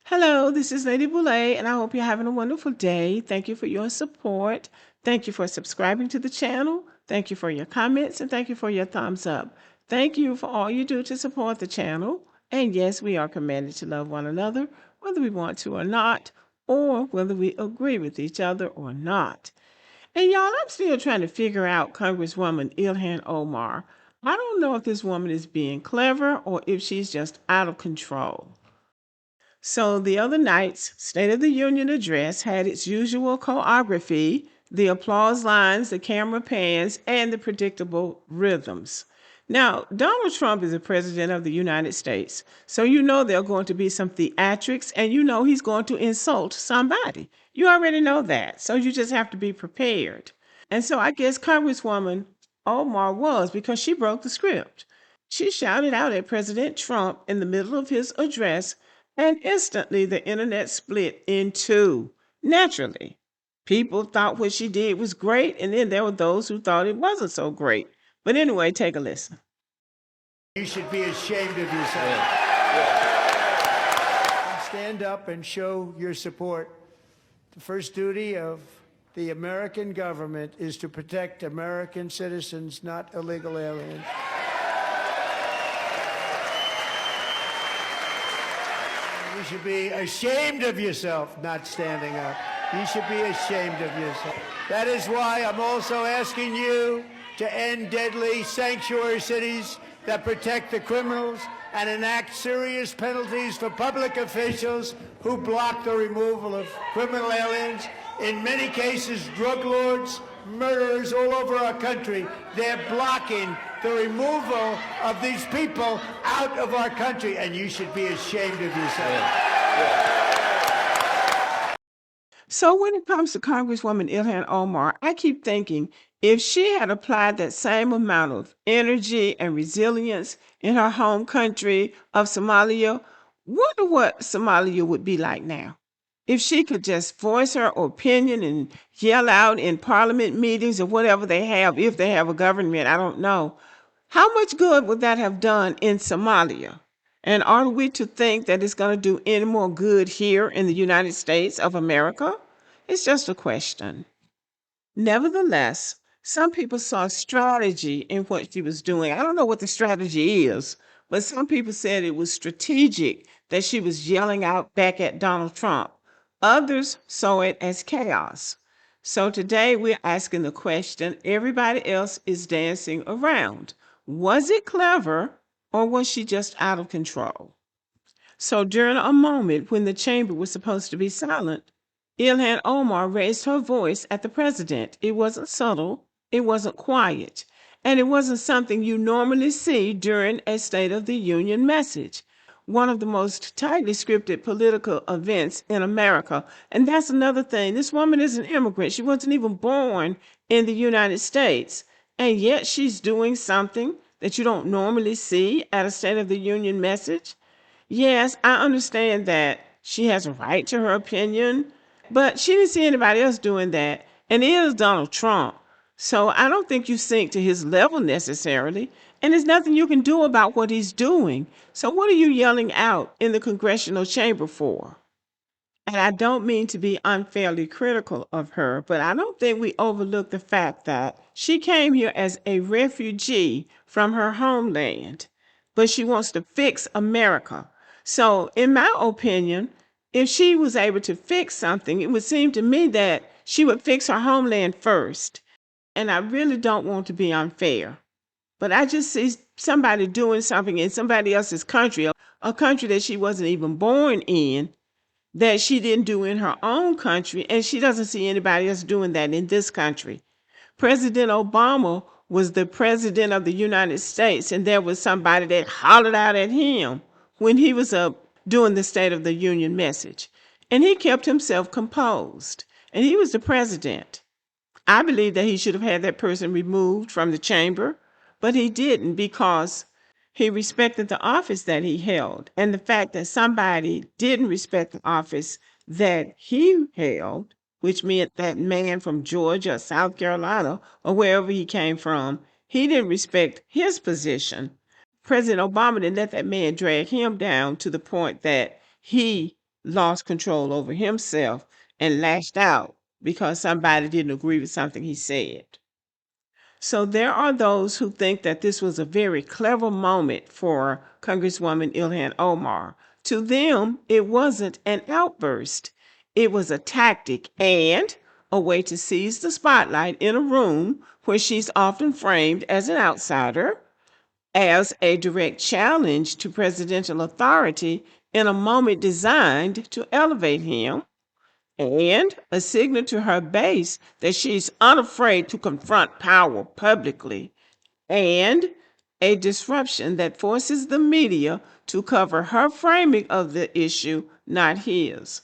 Hello, this is Lady Boulay, and I hope you're having a wonderful day. Thank you for your support. Thank you for subscribing to the channel. Thank you for your comments, and thank you for your thumbs up. Thank you for all you do to support the channel. And yes, we are commanded to love one another, whether we want to or not, or whether we agree with each other or not. And y'all, I'm still trying to figure out Congresswoman Ilhan Omar. I don't know if this woman is being clever or if she's just out of control. So the other night's State of the Union address had its usual choreography, the applause lines, the camera pans, and the predictable rhythms. Now, Donald Trump is the president of the United States, so you know there are going to be some theatrics, and you know he's going to insult somebody. You already know that, so you just have to be prepared. And so I guess Congresswoman Omar was, because she broke the script. She shouted out at President Trump in the middle of his address, and instantly the internet split in two. Naturally, people thought what she did was great, and then there were those who thought it wasn't so great. But anyway, take a listen. You should be ashamed of yourself. Stand up and show your support. The first duty of the American government is to protect American citizens, not illegal aliens. You should be ashamed of yourself not standing up. You should be ashamed of yourself. That is why I'm also asking you to end deadly sanctuary cities that protect the criminals and enact serious penalties for public officials who block the removal of criminal aliens. In many cases, drug lords, murderers all over our country, they're blocking the removal of these people out of our country, and you should be ashamed of yourself. So when it comes to Congresswoman Ilhan Omar, I keep thinking if she had applied that same amount of energy and resilience in her home country of Somalia, wonder what Somalia would be like now. If she could just voice her opinion and yell out in parliament meetings or whatever they have, if they have a government, I don't know. How much good would that have done in Somalia? And are we to think that it's going to do any more good here in the United States of America? It's just a question. Nevertheless, some people saw strategy in what she was doing. I don't know what the strategy is, but some people said it was strategic that she was yelling out back at Donald Trump. Others saw it as chaos. So today we're asking the question everybody else is dancing around. Was it clever or was she just out of control? So during a moment when the chamber was supposed to be silent, Ilhan Omar raised her voice at the president. It wasn't subtle, it wasn't quiet, and it wasn't something you normally see during a State of the Union message. One of the most tightly scripted political events in America. And that's another thing. This woman is an immigrant. She wasn't even born in the United States. And yet she's doing something that you don't normally see at a State of the Union message. Yes, I understand that she has a right to her opinion, but she didn't see anybody else doing that. And it is Donald Trump. So I don't think you sink to his level necessarily. And there's nothing you can do about what he's doing. So what are you yelling out in the congressional chamber for? And I don't mean to be unfairly critical of her, but I don't think we overlook the fact that she came here as a refugee from her homeland, but she wants to fix America. So in my opinion, if she was able to fix something, it would seem to me that she would fix her homeland first. And I really don't want to be unfair. But I just see somebody doing something in somebody else's country, a country that she wasn't even born in, that she didn't do in her own country, and she doesn't see anybody else doing that in this country. President Obama was the president of the United States, and there was somebody that hollered out at him when he was up doing the State of the Union message. And he kept himself composed, and he was the president. I believe that he should have had that person removed from the chamber, but he didn't because he respected the office that he held. And the fact that somebody didn't respect the office that he held, which meant that man from Georgia, South Carolina, or wherever he came from, he didn't respect his position. President Obama didn't let that man drag him down to the point that he lost control over himself and lashed out because somebody didn't agree with something he said. So there are those who think that this was a very clever moment for Congresswoman Ilhan Omar. To them, it wasn't an outburst. It was a tactic and a way to seize the spotlight in a room where she's often framed as an outsider, as a direct challenge to presidential authority in a moment designed to elevate him, and a signal to her base that she's unafraid to confront power publicly, and a disruption that forces the media to cover her framing of the issue, not his.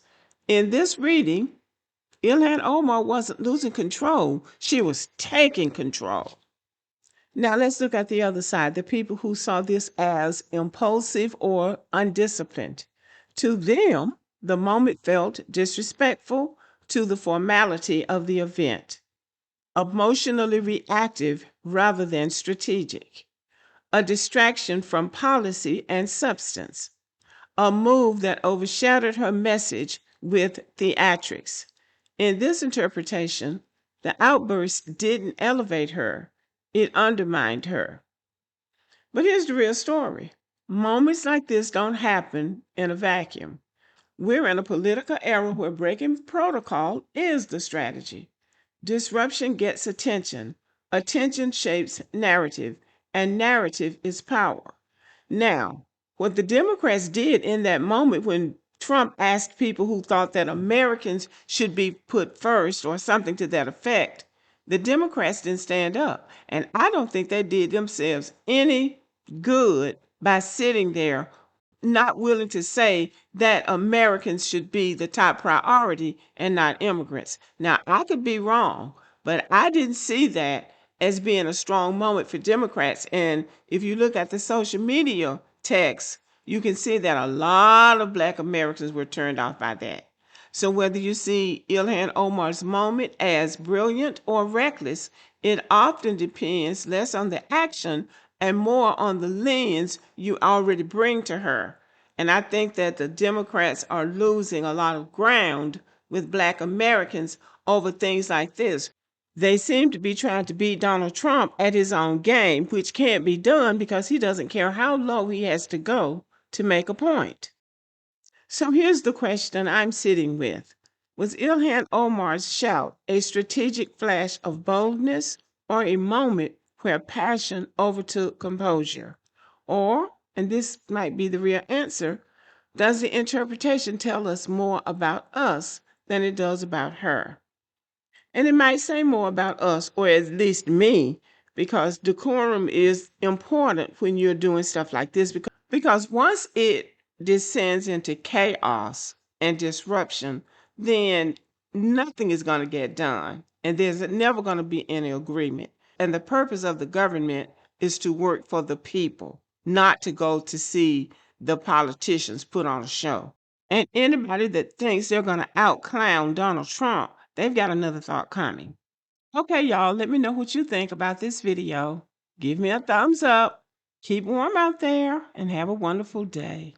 In this reading, Ilhan Omar wasn't losing control, she was taking control. Now let's look at the other side, the people who saw this as impulsive or undisciplined. To them, the moment felt disrespectful to the formality of the event, emotionally reactive rather than strategic, a distraction from policy and substance, a move that overshadowed her message with theatrics. In this interpretation, the outburst didn't elevate her, it undermined her. But here's the real story. Moments like this don't happen in a vacuum. We're in a political era where breaking protocol is the strategy. Disruption gets attention. Attention shapes narrative, and narrative is power. Now, what the Democrats did in that moment when Trump asked people who thought that Americans should be put first or something to that effect, the Democrats didn't stand up. And I don't think they did themselves any good by sitting there not willing to say that Americans should be the top priority and not immigrants. Now, I could be wrong, but I didn't see that as being a strong moment for Democrats. And if you look at the social media text, you can see that a lot of Black Americans were turned off by that. So whether you see Ilhan Omar's moment as brilliant or reckless, it often depends less on the action and more on the lens you already bring to her. And I think that the Democrats are losing a lot of ground with Black Americans over things like this. They seem to be trying to beat Donald Trump at his own game, which can't be done because he doesn't care how low he has to go to make a point. So here's the question I'm sitting with. Was Ilhan Omar's shout a strategic flash of boldness or a moment where passion overtook composure? Or, and this might be the real answer, does the interpretation tell us more about us than it does about her? And it might say more about us, or at least me, because decorum is important when you're doing stuff like this. Because once it descends into chaos and disruption, then nothing is going to get done. And there's never going to be any agreement. And the purpose of the government is to work for the people, not to go to see the politicians put on a show. And anybody that thinks they're going to out-clown Donald Trump, they've got another thought coming. Okay, y'all, let me know what you think about this video. Give me a thumbs up. Keep warm out there and have a wonderful day.